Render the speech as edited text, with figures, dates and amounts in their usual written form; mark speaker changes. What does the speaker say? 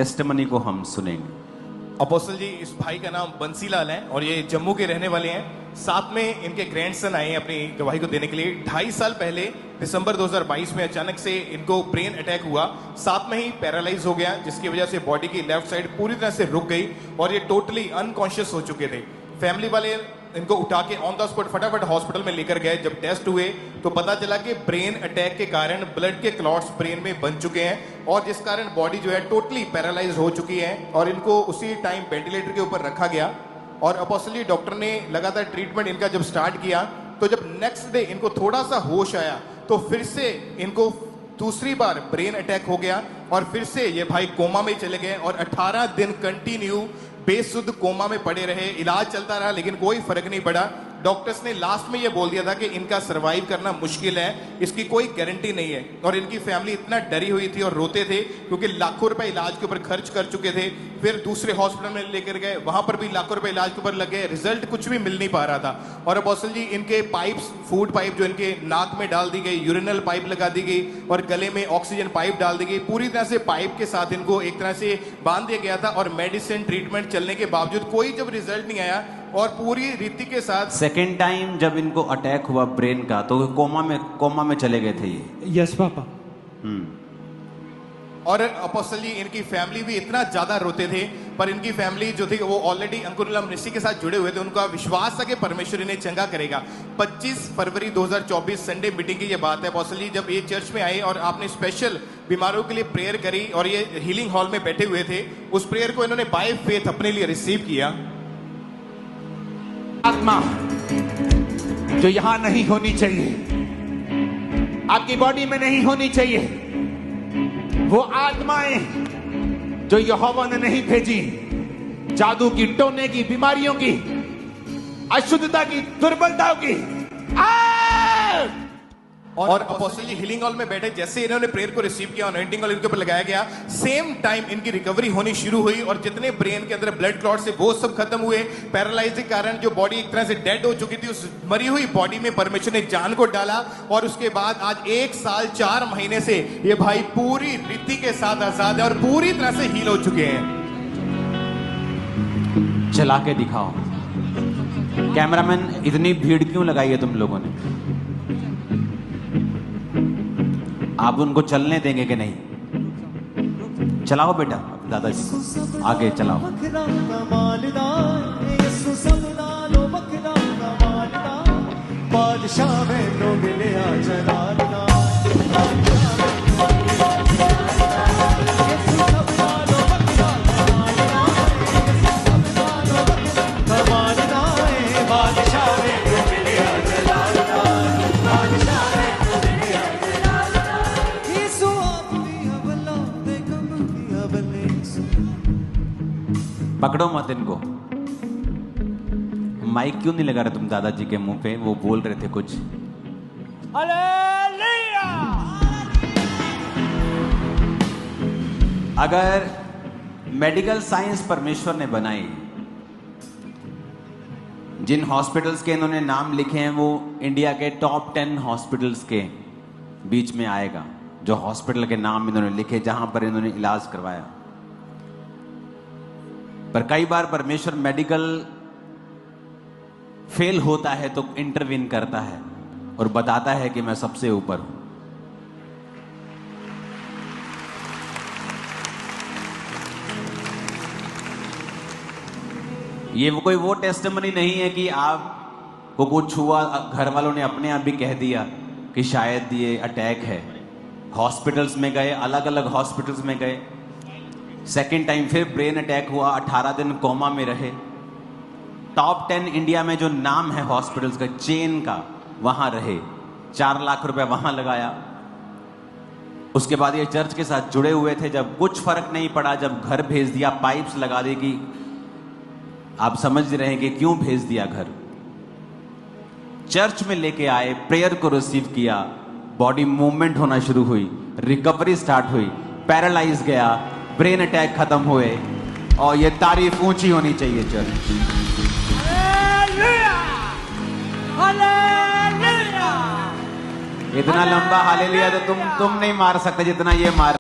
Speaker 1: Testimony को हम सुनेंगे।
Speaker 2: अपोस्टल जी, इस भाई का नाम बंसीलाल है और ये जम्मू के रहने वाले हैं। साथ में इनके ग्रैंडसन आए हैं अपनी गवाही को देने के लिए। 2.5 साल पहले दिसंबर 2022 में अचानक से इनको ब्रेन अटैक हुआ। साथ में ही पैरालाइज हो गया, जिसकी वजह से बॉडी की लेफ्ट साइड पूरी तरह से रुक गई और ये टोटली अनकॉन्शियस हो चुके थे। फैमिली वाले इनको उठा के ऑन द स्पॉट फटाफट हॉस्पिटल में लेकर गए। जब टेस्ट हुए तो पता चला कि ब्रेन अटैक के कारण ब्लड के क्लॉट्स ब्रेन में बन चुके हैं और जिस कारण बॉडी जो है टोटली पैरालाइज हो चुकी है और इनको उसी टाइम वेंटिलेटर के ऊपर रखा गया। और अपोस्टली डॉक्टर ने लगातार ट्रीटमेंट इनका जब स्टार्ट किया तो जब नेक्स्ट डे इनको थोड़ा सा होश आया तो फिर से इनको दूसरी बार ब्रेन अटैक हो गया और फिर से ये भाई कोमा में चले गए और 18 दिन कंटिन्यू बेसुध कोमा में पड़े रहे। इलाज चलता रहा लेकिन कोई फर्क नहीं पड़ा। डॉक्टर्स ने लास्ट में ये बोल दिया था कि इनका सरवाइव करना मुश्किल है, इसकी कोई गारंटी नहीं है। और इनकी फैमिली इतना डरी हुई थी और रोते थे क्योंकि लाखों रुपए इलाज के ऊपर खर्च कर चुके थे। फिर दूसरे हॉस्पिटल में लेकर गए, वहां पर भी लाखों रुपए इलाज के ऊपर लगे, रिजल्ट कुछ भी मिल नहीं पा रहा था। और अपोस्टल जी, इनके पाइप्स, फूड पाइप जो इनके नाक में डाल दी गई, यूरिनल पाइप लगा दी गई और गले में ऑक्सीजन पाइप डाल दी गई। पूरी तरह से पाइप के साथ इनको एक तरह से बांध दिया गया था और मेडिसिन ट्रीटमेंट चलने के बावजूद कोई जब रिजल्ट नहीं आया और पूरी रीति के साथ
Speaker 1: सेकेंड टाइम जब इनको अटैक हुआ ब्रेन का तो कोमा में चले गए थे ये।
Speaker 3: Yes papa.
Speaker 2: और अपोस्टल जी, इनकी फैमिली भी इतना ज्यादा रोते थे, पर इनकी फैमिली जो थी वो ऑलरेडी अंकुरलम ऋषि के साथ जुड़े हुए थे। उनका विश्वास था कि परमेश्वर इन्हें चंगा करेगा। 25 फरवरी 2024 संडे मीटिंग की ये बात है अपोस्टल जी, जब ये चर्च में आए और आपने स्पेशल बीमारों के लिए प्रेयर करी और ये हीलिंग हॉल में बैठे हुए थे। उस प्रेयर को इन्होंने बाय फेथ अपने लिए रिसीव किया।
Speaker 4: आत्मा जो यहां नहीं होनी चाहिए, आपकी बॉडी में नहीं होनी चाहिए, वो आत्माएं जो यहोवा ने नहीं भेजी, जादू की, टोने की, बीमारियों की, अशुद्धता की, दुर्बलताओं की,
Speaker 2: और अपोस्टल जी हीलिंग हॉल में बैठे जैसे इन्होंने प्रेयर को रिसीव किया, अनॉइंटिंग ऑयल इनके ऊपर लगाया गया, सेम टाइम इनकी रिकवरी होनी शुरू हुई और जितने ब्रेन के अंदर ब्लड क्लॉट से वो सब खत्म हुए। पैरालाइज के कारण जो बॉडी एक तरह से डेड हो चुकी थी, उस मरी हुई बॉडी में परमेश्वर ने जान को डाला और उसके बाद आज 1 साल 4 महीने से ये भाई पूरी रीति के साथ आजाद है और पूरी तरह से हील हो चुके हैं।
Speaker 1: चला के दिखाओ। कैमरामैन, इतनी भीड़ क्यों लगाई है तुम लोगों ने? आप उनको चलने देंगे कि नहीं? चलाओ बेटा, दादाजी आगे चलाओ। पकड़ो मत इनको। माइक क्यों नहीं लगा रहे तुम दादाजी के मुंह पे? वो बोल रहे थे कुछ। अगर मेडिकल साइंस परमेश्वर ने बनाई, जिन हॉस्पिटल्स के इन्होंने नाम लिखे हैं वो इंडिया के टॉप 10 हॉस्पिटल्स के बीच में आएगा। जो हॉस्पिटल के नाम इन्होंने लिखे जहां पर इन्होंने इलाज करवाया। पर कई बार परमेश्वर मेडिकल फेल होता है तो इंटरवीन करता है और बताता है कि मैं सबसे ऊपर हूं। ये वो टेस्टिमनी नहीं है कि आपको कुछ हुआ, घर वालों ने अपने आप भी कह दिया कि शायद ये अटैक है। हॉस्पिटल्स में गए, अलग अलग हॉस्पिटल्स में गए, सेकेंड टाइम फिर ब्रेन अटैक हुआ, 18 दिन कोमा में रहे। टॉप 10 इंडिया में जो नाम है हॉस्पिटल्स का, चेन का, वहां रहे। 4 लाख रुपए वहां लगाया। उसके बाद ये चर्च के साथ जुड़े हुए थे। जब कुछ फर्क नहीं पड़ा, जब घर भेज दिया, पाइप्स लगा दी कि आप समझ रहे हैं कि क्यों भेज दिया घर। चर्च में लेके आए, प्रेयर को रिसीव किया, बॉडी मूवमेंट होना शुरू हुई, रिकवरी स्टार्ट हुई, पैरालाइज गया, ब्रेन अटैक खत्म हुए। और ये तारीफ ऊंची होनी चाहिए चर्च। इतना लंबा हालेलुया तो तुम नहीं मार सकते जितना ये मार